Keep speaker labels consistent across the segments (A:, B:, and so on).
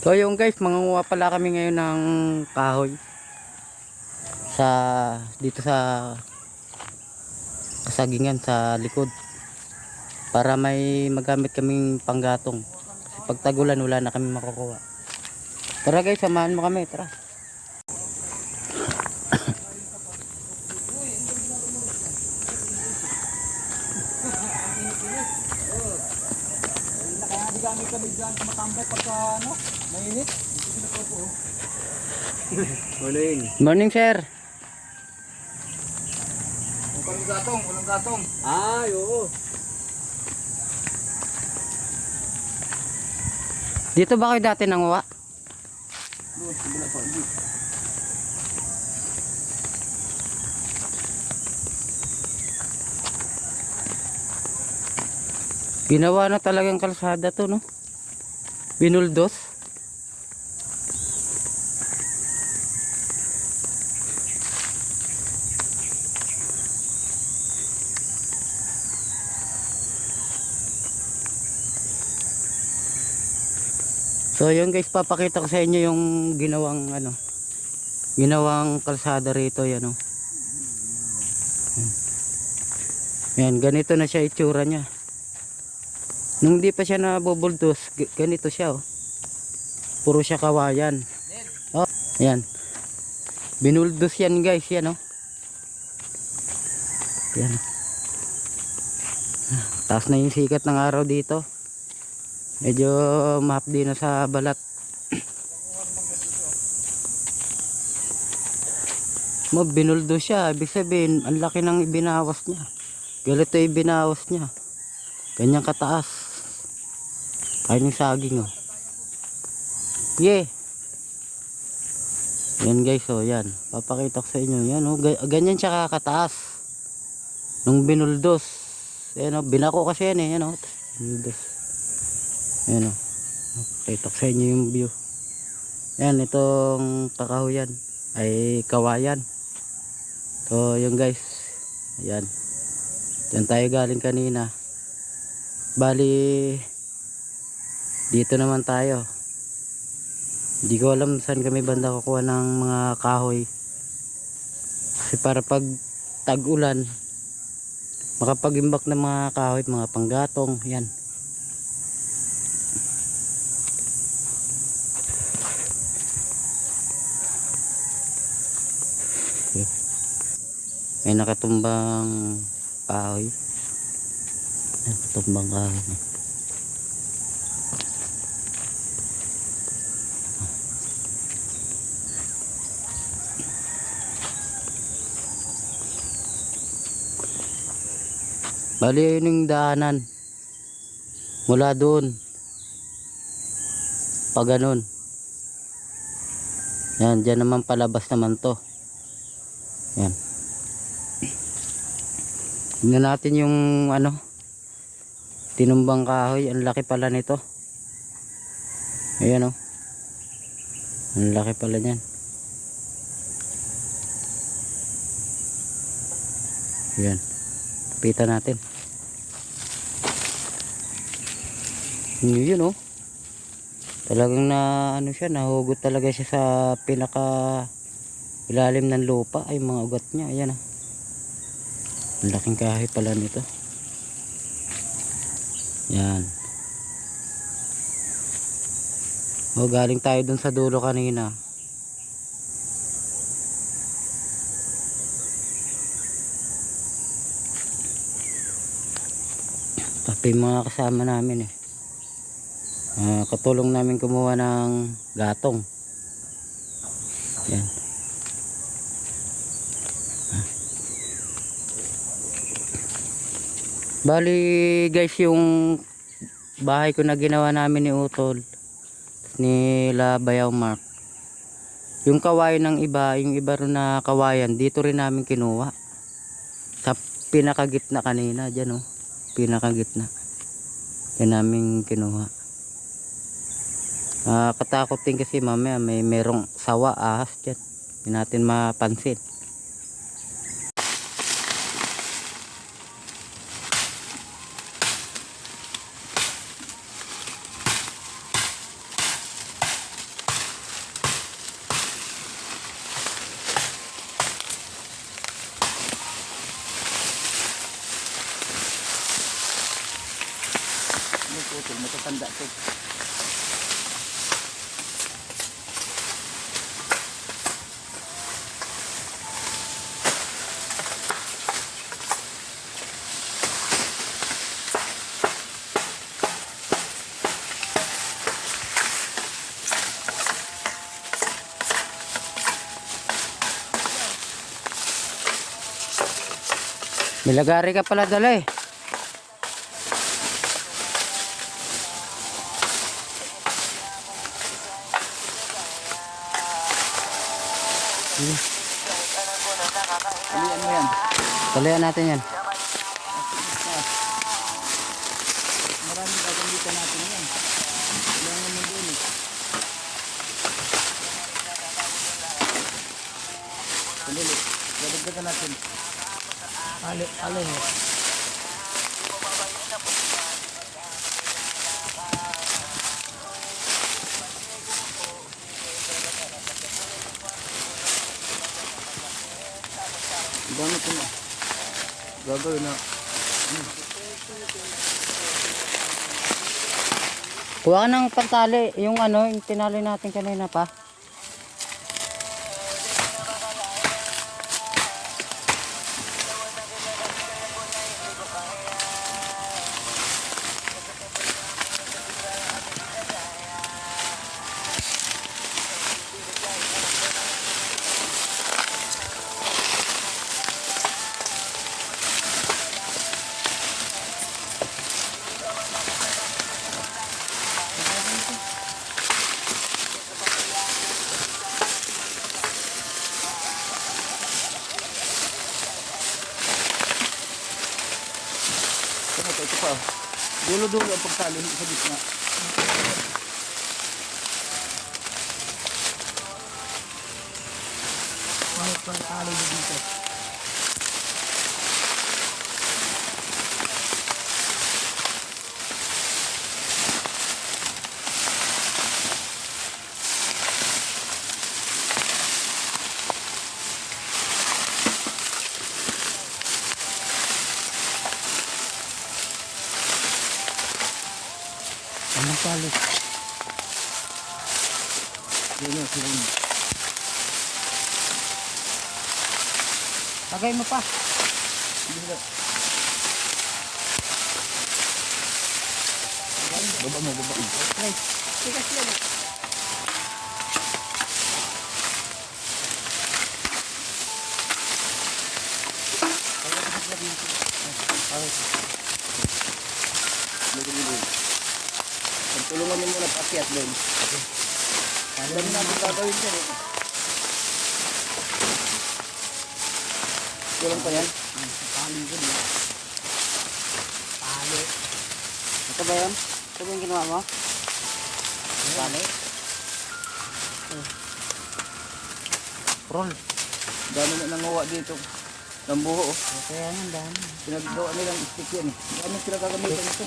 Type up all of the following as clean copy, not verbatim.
A: So yung guys, mangunguha pala kami ngayon ng kahoy sa dito sa kasagingan sa likod para may magamit kaming panggatong. Kasi pag tagulan wala na kami makukuha. Tara guys, samahan mo kami, tara.
B: Gamit kami dyan tumatambay pagka mainit.
A: Morning. Morning sir.
B: Walang gatong.
A: Ay, oo. Dito ba kayo dati nanguha? Ginawa na talagang kalsada to, no? Binuldos. So yun guys, papakita ko sa inyo yung ginawang kalsada rito, yan oh. Yan, ganito na siya itsura niya. Nung di pa siya nabubuldos, ganito siya oh. Puro siya kawayan. Oh, yan. Binuldos yan guys, yan oh. Yan. Taas na yung sikat ng araw dito. Medyo mahapdi na sa balat. Binuldos siya, ibig sabihin ang laki ng ibinawas niya. Ganito ibinawas niya. Ganyan kataas. Kaya ng saging oh. Yeah. Yan guys oh, yan. Papakita ko sa inyo yan oh. Ganyan siya kataas. Nung binuldos. Yan oh, binako kasi yan eh, yan oh. Binuldos. Yan o. Pakita ko sa inyo yung view. Yan, itong kakahuyan ay kawayan. So yun guys, ayan, dyan tayo galing kanina. Bali dito naman tayo. Hindi ko alam saan kami banda kukuha ng mga kahoy, kasi para pag tag-ulan makapag-imbak ng mga kahoy, mga panggatong. Yan. May nakatumbang kahoy. Nakatumbang kahoy. Bali yun yung daanan. Mula doon. Pa ganun. Yan, dyan naman palabas naman to. Yan. Tingnan natin yung tinumbang kahoy. Ang laki pala nito. Ayan oh. Ang laki pala niyan. Ayan. Tapitan natin. Yun oh. Talagang siya, nahugot talaga siya sa pinaka ilalim ng lupa. Ay, mga ugat niya. Ayan oh. Ang laking kahoy pala nito. Yan. O, galing tayo dun sa dulo kanina. Tapi mga kasama namin eh. Katulong namin kumuha ng gatong. Yan. Bali guys, yung bahay ko na ginawa namin ni Utol, ni Bayaw Mark, yung kawayan ng iba, yung iba rin na kawayan, dito rin namin kinuha. Sa pinakagitna kanina, dyan oh. Pinakagitna. Yan namin kinuha. Katakot din kasi mamaya merong sawa, ahas dyan. Hindi natin mapansin.
B: matatanda ito.
A: May lagari ka pala dala eh.
B: Alian mo yan.
A: Talian natin yan.
B: Maraming gagamitan natin yan. Kailangan mo din eh. Sandali. Dadagdagan natin. Alin mo. Dami ko na. Gagawin na.
A: Kuha ka ng pantali. Yung ano, yung tinali natin kanina pa.
B: Ito pa. Dulo-dulo ang pagtali sa gitna. Ano pa ang tali dito?
A: Anong palit?
B: Dulo, sige.
A: Lagay mo pa.
B: Baba mo.
A: Ay, tikas yan.
B: Tulungan mo muna pakiat doon. Ang dami natin gagawin dyan eh. Kulang pa yan? Pali ko niya. Pali.
A: Ito ba yun? Ito ba yung ginawa mo? Pali? Roll.
B: Dami na nanguha dito. Lambuho oh.
A: Kaya nga dami.
B: Pinagawa nilang stick yan eh. Dami sila gagamitan ito.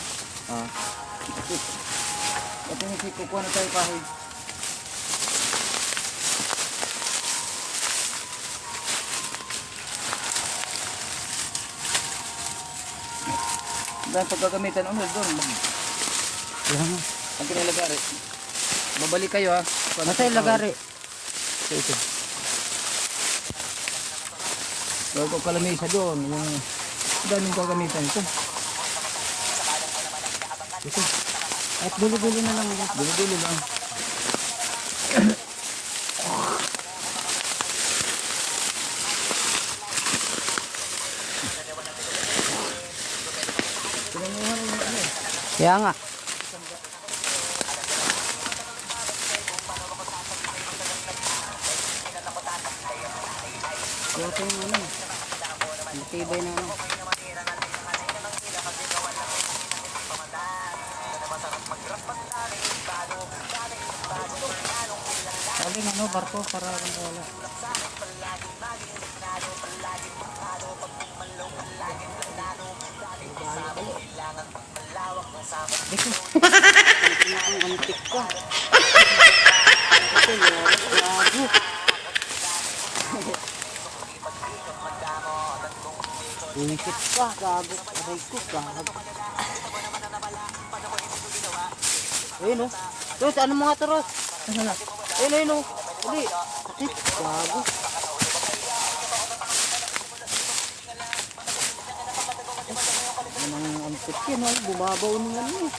A: Ah.
B: Stick. At yung stick, kukuha na tayo kahoy. Dahil paggagamitan unod doon.
A: Kaya nga.
B: Ang kinilagari. Babalik kayo ha.
A: Nasa ilagari.
B: Ito. Bago kalamisa doon. Yung daming gagamitan ito. Ito.
A: At dulo-dulo na lang.
B: Dulo-dulo lang. Pinanguhan yung ano eh.
A: Kaya nga. Kaya ito yung ano. Matibay na ano. Sabi nga ano, barko para kung wala. Ang antik ka. Ito yun, gago. Unikit ka, gago. Aray ko, gago. Ayun o. Ros, ano mga to, Ros?
B: Ano na?
A: Ayun o. Uli. Sakit. Bago.
B: Ang antik yan, oh. Bumabaw naman yun.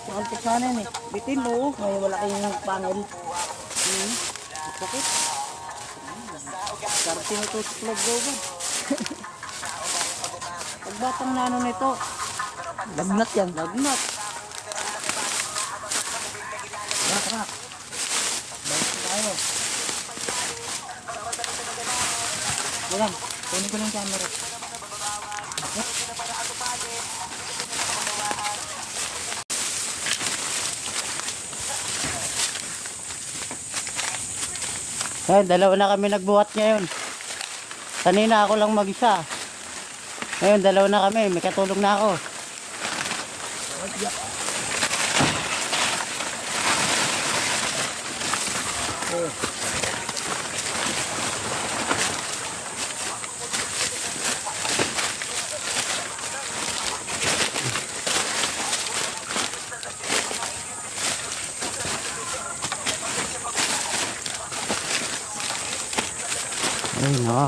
B: Ang antik sana yan eh. Bitin mo, may wala kayong pangil.
A: Sakit.
B: Sarti na ito sa plug ba? Pagbatang na ano nito, lagnat yan.
A: Lagnat.
B: Tara. Balik na tayo. Walang, kunin ko lang yung camera.
A: Ayun, dalawa na kami nagbuhat ngayon. Kanina ako lang mag-isa. Ngayon, dalawa na kami. May katulong na ako. Ayun o.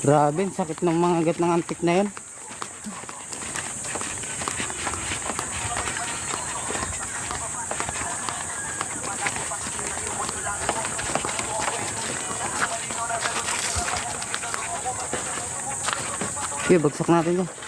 A: Grabe, sakit ng mga agat ng antik na yun. Okay, bagsak natin yan.